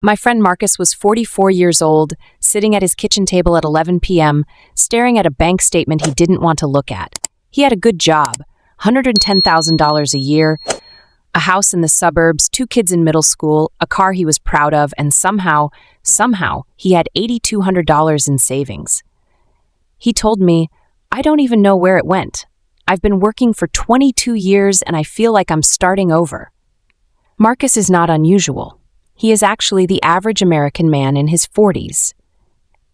My friend Marcus was 44 years old, sitting at his kitchen table at 11 p.m., staring at a bank statement he didn't want to look at. He had a good job, $110,000 a year, a house in the suburbs, 2 kids in middle school, a car he was proud of, and somehow, he had $8,200 in savings. He told me, "I don't even know where it went. I've been working for 22 years and I feel like I'm starting over." Marcus is not unusual. He is actually the average American man in his 40s.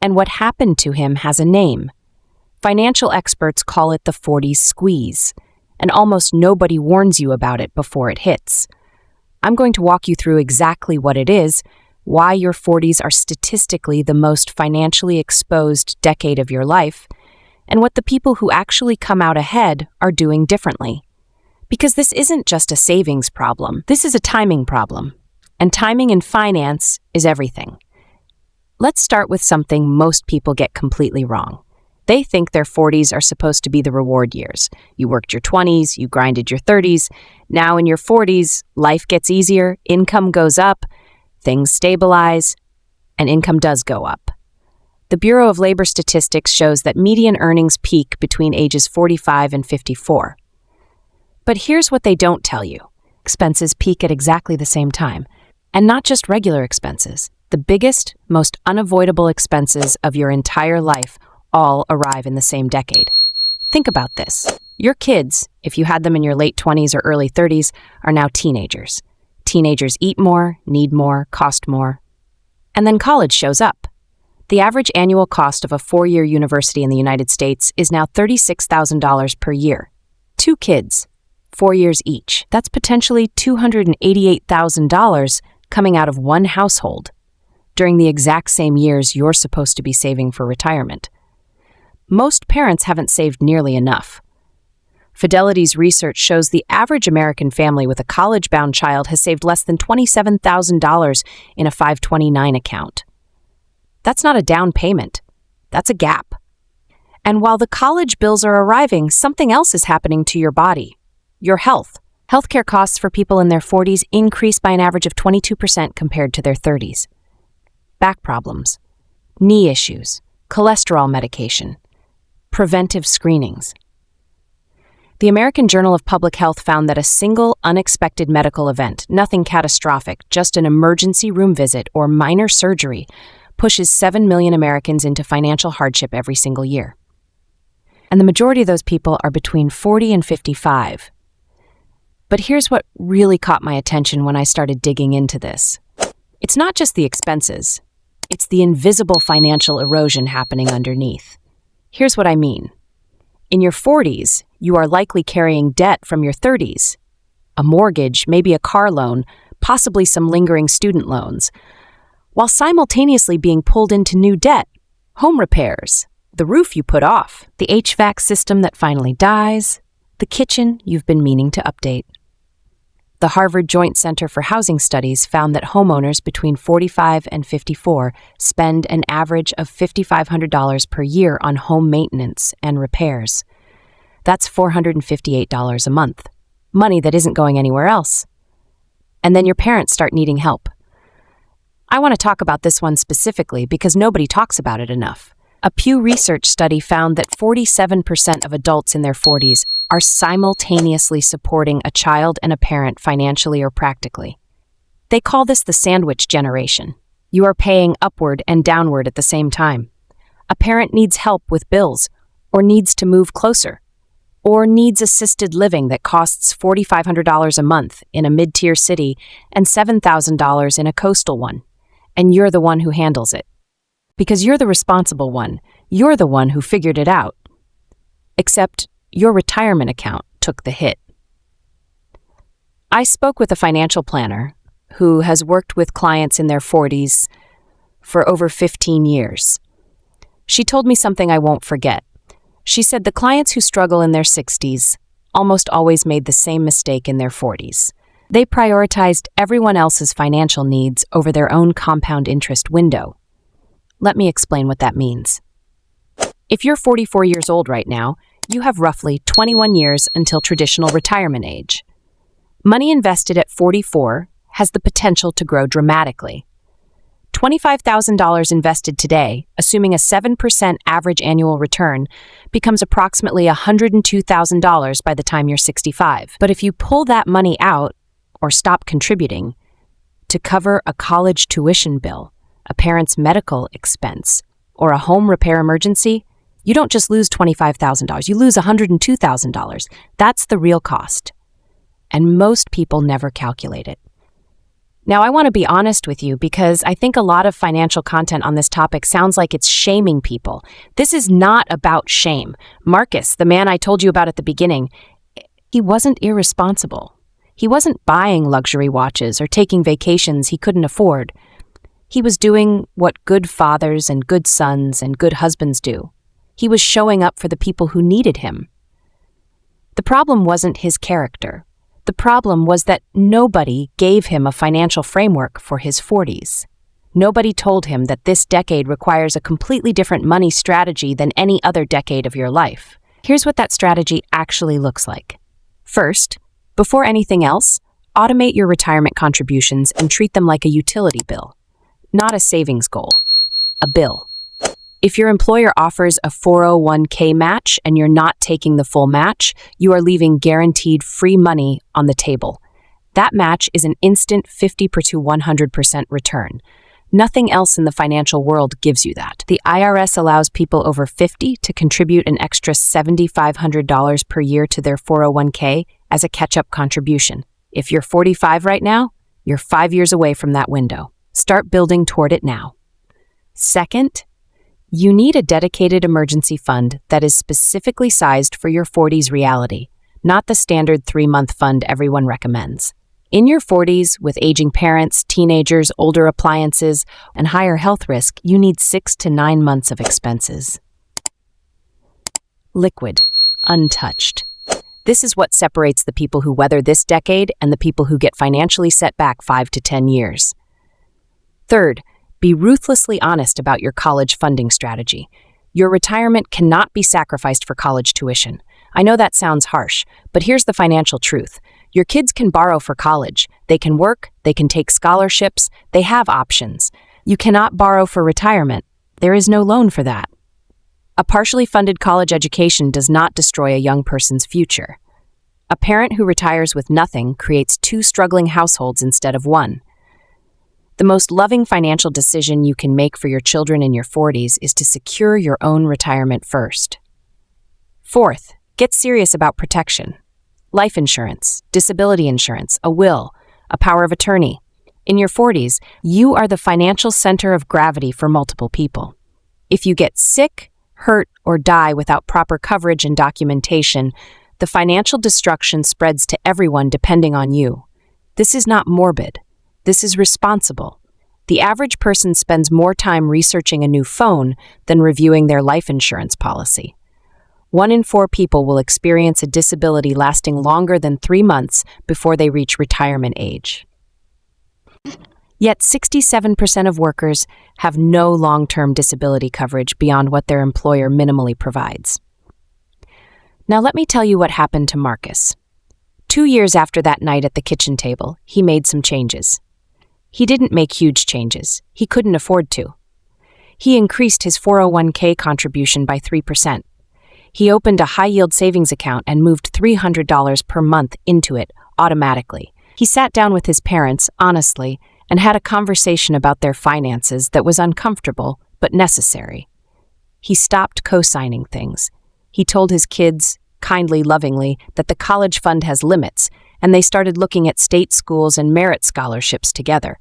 And what happened to him has a name. Financial experts call it the 40s squeeze, and almost nobody warns you about it before it hits. I'm going to walk you through exactly what it is, why your 40s are statistically the most financially exposed decade of your life, and what the people who actually come out ahead are doing differently. Because this isn't just a savings problem, this is a timing problem. And timing in finance is everything. Let's start with something most people get completely wrong. They think their 40s are supposed to be the reward years. You worked your 20s, you grinded your 30s. Now in your 40s, life gets easier, income goes up, things stabilize, and income does go up. The Bureau of Labor Statistics shows that median earnings peak between ages 45 and 54. But here's what they don't tell you. Expenses peak at exactly the same time. And not just regular expenses. The biggest, most unavoidable expenses of your entire life all arrive in the same decade. Think about this. Your kids, if you had them in your late 20s or early 30s, are now teenagers. Teenagers eat more, need more, cost more. And then college shows up. The average annual cost of a 4-year university in the United States is now $36,000 per year. 2 kids, 4 years each. That's potentially $288,000 coming out of one household during the exact same years you're supposed to be saving for retirement. Most parents haven't saved nearly enough. Fidelity's research shows the average American family with a college-bound child has saved less than $27,000 in a 529 account. That's not a down payment. That's a gap. And while the college bills are arriving, something else is happening to your body, your health. Healthcare costs for people in their 40s increase by an average of 22% compared to their 30s. Back problems, knee issues, cholesterol medication, preventive screenings. The American Journal of Public Health found that a single unexpected medical event, nothing catastrophic, just an emergency room visit or minor surgery, pushes 7 million Americans into financial hardship every single year. And the majority of those people are between 40 and 55. But here's what really caught my attention when I started digging into this. It's not just the expenses. It's the invisible financial erosion happening underneath. Here's what I mean. In your 40s, you are likely carrying debt from your 30s. A mortgage, maybe a car loan, possibly some lingering student loans, while simultaneously being pulled into new debt, home repairs, the roof you put off, the HVAC system that finally dies, the kitchen you've been meaning to update. The Harvard Joint Center for Housing Studies found that homeowners between 45 and 54 spend an average of $5,500 per year on home maintenance and repairs. That's $458 a month, money that isn't going anywhere else. And then your parents start needing help. I want to talk about this one specifically because nobody talks about it enough. A Pew Research study found that 47% of adults in their 40s are simultaneously supporting a child and a parent financially or practically. They call this the sandwich generation. You are paying upward and downward at the same time. A parent needs help with bills, or needs to move closer, or needs assisted living that costs $4,500 a month in a mid-tier city and $7,000 in a coastal one, and you're the one who handles it. Because you're the responsible one, you're the one who figured it out. Except your retirement account took the hit. I spoke with a financial planner who has worked with clients in their 40s for over 15 years. She told me something I won't forget. She said the clients who struggle in their 60s almost always made the same mistake in their 40s. They prioritized everyone else's financial needs over their own compound interest window. Let me explain what that means. If you're 44 years old right now, you have roughly 21 years until traditional retirement age. Money invested at 44 has the potential to grow dramatically. $25,000 invested today, assuming a 7% average annual return, becomes approximately $102,000 by the time you're 65. But if you pull that money out or stop contributing to cover a college tuition bill, a parent's medical expense, or a home repair emergency, you don't just lose $25,000, you lose $102,000. That's the real cost. And most people never calculate it. Now, I want to be honest with you because I think a lot of financial content on this topic sounds like it's shaming people. This is not about shame. Marcus, the man I told you about at the beginning, he wasn't irresponsible. He wasn't buying luxury watches or taking vacations he couldn't afford. He was doing what good fathers and good sons and good husbands do. He was showing up for the people who needed him. The problem wasn't his character. The problem was that nobody gave him a financial framework for his 40s. Nobody told him that this decade requires a completely different money strategy than any other decade of your life. Here's what that strategy actually looks like. First, before anything else, automate your retirement contributions and treat them like a utility bill, not a savings goal, a bill. If your employer offers a 401k match and you're not taking the full match, you are leaving guaranteed free money on the table. That match is an instant 50 to 100% return. Nothing else in the financial world gives you that. The IRS allows people over 50 to contribute an extra $7,500 per year to their 401k as a catch-up contribution. If you're 45 right now, you're 5 years away from that window. Start building toward it now. Second, you need a dedicated emergency fund that is specifically sized for your 40s reality, not the standard 3-month fund everyone recommends. In your 40s, with aging parents, teenagers, older appliances, and higher health risk, you need 6 to 9 months of expenses. Liquid, untouched. This is what separates the people who weather this decade and the people who get financially set back 5 to 10 years. Third, be ruthlessly honest about your college funding strategy. Your retirement cannot be sacrificed for college tuition. I know that sounds harsh, but here's the financial truth. Your kids can borrow for college. They can work, they can take scholarships, they have options. You cannot borrow for retirement. There is no loan for that. A partially funded college education does not destroy a young person's future. A parent who retires with nothing creates 2 struggling households instead of 1. The most loving financial decision you can make for your children in your 40s is to secure your own retirement first. Fourth, get serious about protection. Life insurance, disability insurance, a will, a power of attorney. In your 40s, you are the financial center of gravity for multiple people. If you get sick, hurt, or die without proper coverage and documentation, the financial destruction spreads to everyone depending on you. This is not morbid. This is responsible. The average person spends more time researching a new phone than reviewing their life insurance policy. 1 in 4 people will experience a disability lasting longer than 3 months before they reach retirement age. Yet 67% of workers have no long-term disability coverage beyond what their employer minimally provides. Now let me tell you what happened to Marcus. 2 years after that night at the kitchen table, he made some changes. He didn't make huge changes. He couldn't afford to. He increased his 401k contribution by 3%. He opened a high-yield savings account and moved $300 per month into it automatically. He sat down with his parents, honestly, and had a conversation about their finances that was uncomfortable but necessary. He stopped co-signing things. He told his kids, kindly, lovingly, that the college fund has limits, and they started looking at state schools and merit scholarships together.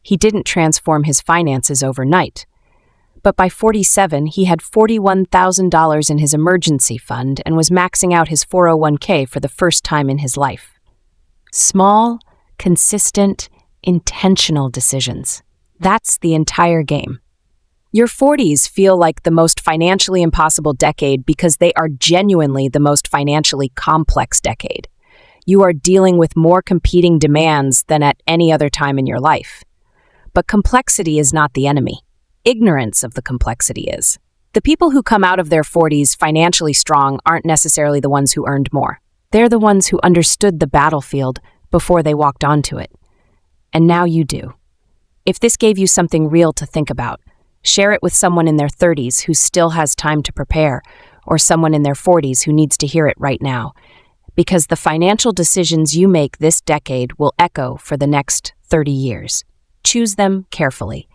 He didn't transform his finances overnight. But by 47, he had $41,000 in his emergency fund and was maxing out his 401k for the first time in his life. Small, consistent, intentional decisions. That's the entire game. Your 40s feel like the most financially impossible decade because they are genuinely the most financially complex decade. You are dealing with more competing demands than at any other time in your life. But complexity is not the enemy. Ignorance of the complexity is. The people who come out of their 40s financially strong aren't necessarily the ones who earned more. They're the ones who understood the battlefield before they walked onto it. And now you do. If this gave you something real to think about, share it with someone in their 30s who still has time to prepare, or someone in their 40s who needs to hear it right now. Because the financial decisions you make this decade will echo for the next 30 years. Choose them carefully.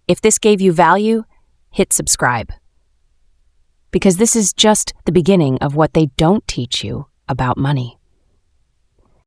If this gave you value, hit subscribe. Because this is just the beginning of what they don't teach you about money.